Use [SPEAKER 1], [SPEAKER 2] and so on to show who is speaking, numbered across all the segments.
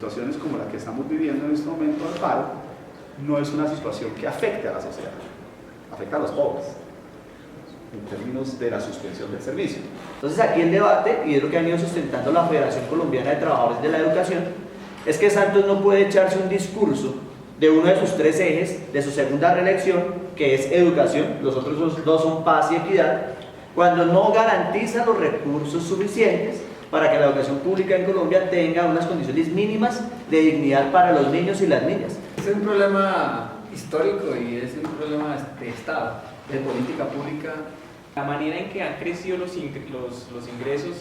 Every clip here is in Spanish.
[SPEAKER 1] Situaciones como la que estamos viviendo en este momento del paro no es una situación que afecte a la sociedad, afecta a los pobres en términos de la suspensión del servicio.
[SPEAKER 2] Entonces aquí el debate, y es lo que ha venido sustentando la Federación Colombiana de Trabajadores de la Educación, es que Santos no puede echarse un discurso de uno de sus tres ejes de su segunda reelección, que es educación, los otros dos son paz y equidad, cuando no garantiza los recursos suficientes para que la educación pública en Colombia tenga unas condiciones mínimas de dignidad para los niños y las niñas.
[SPEAKER 3] Es un problema histórico y es un problema de Estado, de política pública.
[SPEAKER 4] La manera en que han crecido los ingresos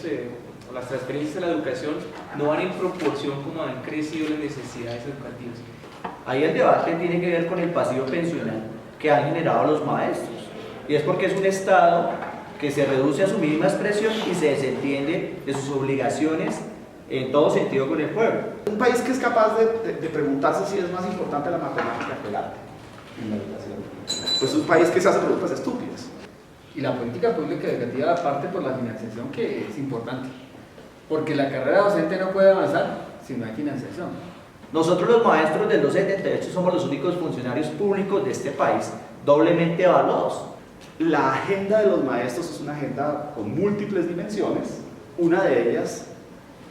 [SPEAKER 4] o las transferencias a la educación no van en proporción como han crecido las necesidades educativas.
[SPEAKER 2] Ahí el debate tiene que ver con el pasivo pensional que han generado los maestros, y es porque es un Estado que se reduce a su mínima expresión y se desentiende de sus obligaciones en todo sentido con el pueblo.
[SPEAKER 1] Un país que es capaz de preguntarse si es más importante la matemática que el arte en la educación, pues es un país que se hace preguntas estúpidas.
[SPEAKER 3] Y la política pública educativa parte por la financiación, que es importante, porque la carrera docente no puede avanzar si no hay financiación.
[SPEAKER 2] Nosotros los maestros del 278 somos los únicos funcionarios públicos de este país doblemente evaluados.
[SPEAKER 1] La agenda de los maestros es una agenda con múltiples dimensiones, una de ellas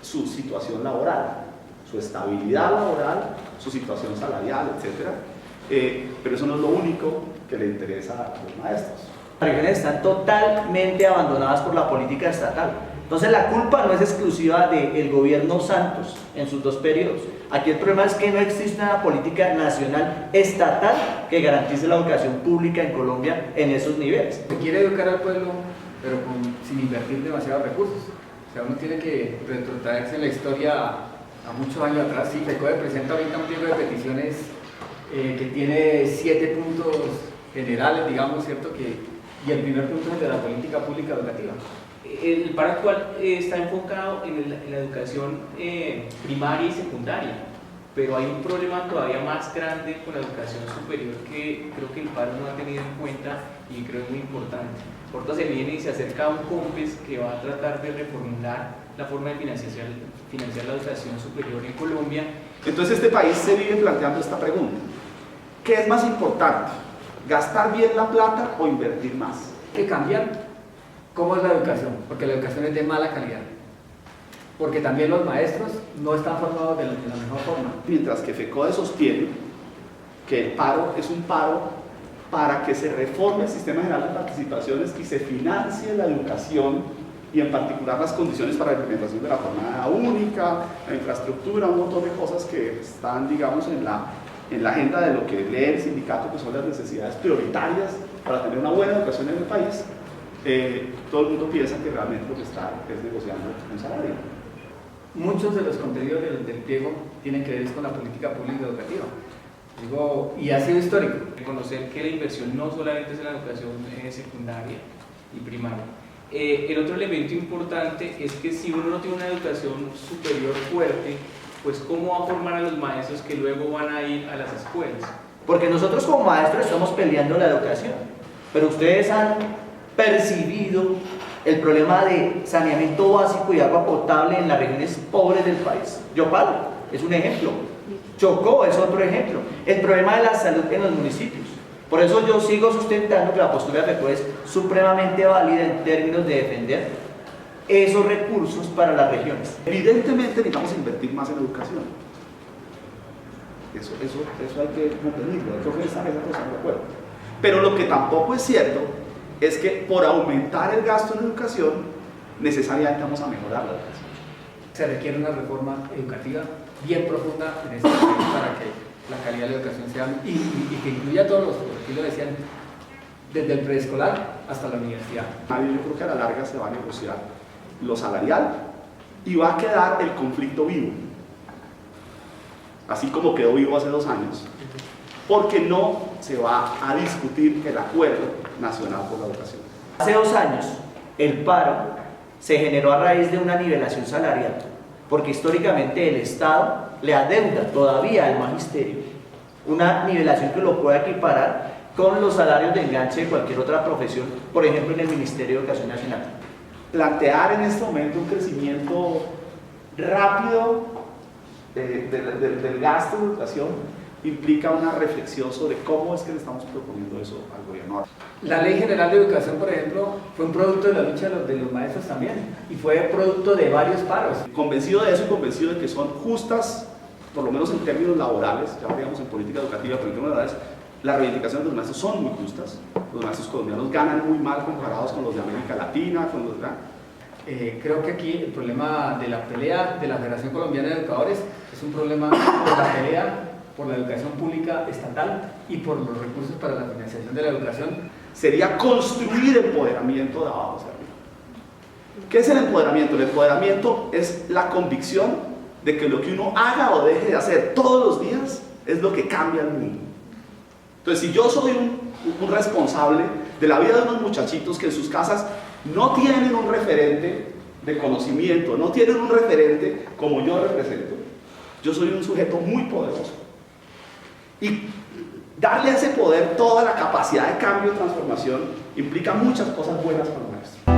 [SPEAKER 1] su situación laboral, su estabilidad laboral, su situación salarial, etc. Pero eso no es lo único que le interesa a los maestros.
[SPEAKER 2] Las regiones están totalmente abandonadas por la política estatal. Entonces la culpa no es exclusiva del gobierno Santos en sus dos periodos. Aquí el problema es que no existe una política nacional estatal que garantice la educación pública en Colombia en esos niveles.
[SPEAKER 3] Se quiere educar al pueblo, pero sin invertir demasiados recursos. O sea, uno tiene que retrotraerse en la historia a muchos años atrás. Sí, FECODE presenta ahorita un pliego de peticiones que tiene 7 puntos generales, digamos, ¿cierto? Y el primer punto es de la política pública educativa.
[SPEAKER 4] El paro actual está enfocado en la educación primaria y secundaria, pero hay un problema todavía más grande con la educación superior que creo que el paro no ha tenido en cuenta y creo es muy importante. Porta se viene y se acerca a un COMPES que va a tratar de reformular la forma de financiar la educación superior en Colombia.
[SPEAKER 1] Entonces este país se vive planteando esta pregunta: ¿qué es más importante? ¿Gastar bien la plata o invertir más?
[SPEAKER 3] Hay que cambiar cómo es la educación, porque la educación es de mala calidad, porque también los maestros no están formados de la mejor forma.
[SPEAKER 1] Mientras que FECODE sostiene que el paro es un paro para que se reforme el sistema general de participaciones y se financie la educación, y en particular las condiciones para la implementación de la jornada única, la infraestructura, un montón de cosas que están, digamos, en la agenda de lo que lee el sindicato, que son las necesidades prioritarias para tener una buena educación en el país. Todo el mundo piensa que realmente lo que está es negociando un salario.
[SPEAKER 3] Muchos de los contenidos del pliego tienen que ver con la política pública educativa. Y ha sido histórico.
[SPEAKER 4] Reconocer que la inversión no solamente es en la educación secundaria y primaria. El otro elemento importante es que si uno no tiene una educación superior fuerte, pues cómo va a formar a los maestros que luego van a ir a las escuelas.
[SPEAKER 2] Porque nosotros como maestros estamos peleando la educación, pero ustedes han percibido el problema de saneamiento básico y agua potable en las regiones pobres del país. Yopal es un ejemplo, Chocó es otro ejemplo, el problema de la salud en los municipios. Por eso yo sigo sustentando que la postura de FECODE es supremamente válida en términos de defender esos recursos para las regiones.
[SPEAKER 1] Evidentemente necesitamos invertir más en educación. Eso hay que convenirlo, hay que ofrecer esa cosa de acuerdo. Pero lo que tampoco es cierto es que por aumentar el gasto en educación necesariamente vamos a mejorar la educación.
[SPEAKER 3] Se requiere una reforma educativa bien profunda en este país para que la calidad de la educación sea y que incluya a todos los, aquí lo decían, desde el preescolar hasta la universidad.
[SPEAKER 1] Yo creo que a la larga se va a negociar lo salarial y va a quedar el conflicto vivo, así como quedó vivo hace 2 años, porque no se va a discutir el acuerdo nacional por la educación.
[SPEAKER 2] Hace 2 años el paro se generó a raíz de una nivelación salarial, porque históricamente el Estado le adeuda todavía al magisterio una nivelación que lo pueda equiparar con los salarios de enganche de cualquier otra profesión, por ejemplo en el Ministerio de Educación Nacional.
[SPEAKER 1] Plantear en este momento un crecimiento rápido del gasto en educación implica una reflexión sobre cómo es que le estamos proponiendo eso al gobierno.
[SPEAKER 3] La Ley General de Educación, por ejemplo, fue un producto de la lucha de los maestros también, y fue producto de varios paros.
[SPEAKER 1] Convencido de eso y convencido de que son justas, por lo menos en términos laborales, ya digamos en política educativa, pero en términos laborales, las reivindicaciones de los maestros son muy justas. Los maestros colombianos ganan muy mal comparados con los de América Latina, con los de...
[SPEAKER 3] Creo que aquí el problema de la pelea de la Federación Colombiana de Educadores es un problema por la pelea por la educación pública estatal y por los recursos para la financiación de la educación.
[SPEAKER 1] Sería construir empoderamiento de abajo hacia arriba. ¿Qué es el empoderamiento? El empoderamiento es la convicción de que lo que uno haga o deje de hacer todos los días es lo que cambia el mundo. Entonces, si yo soy un responsable de la vida de unos muchachitos que en sus casas no tienen un referente de conocimiento, no tienen un referente como yo represento, yo soy un sujeto muy poderoso. Y darle a ese poder toda la capacidad de cambio y transformación implica muchas cosas buenas para el maestro.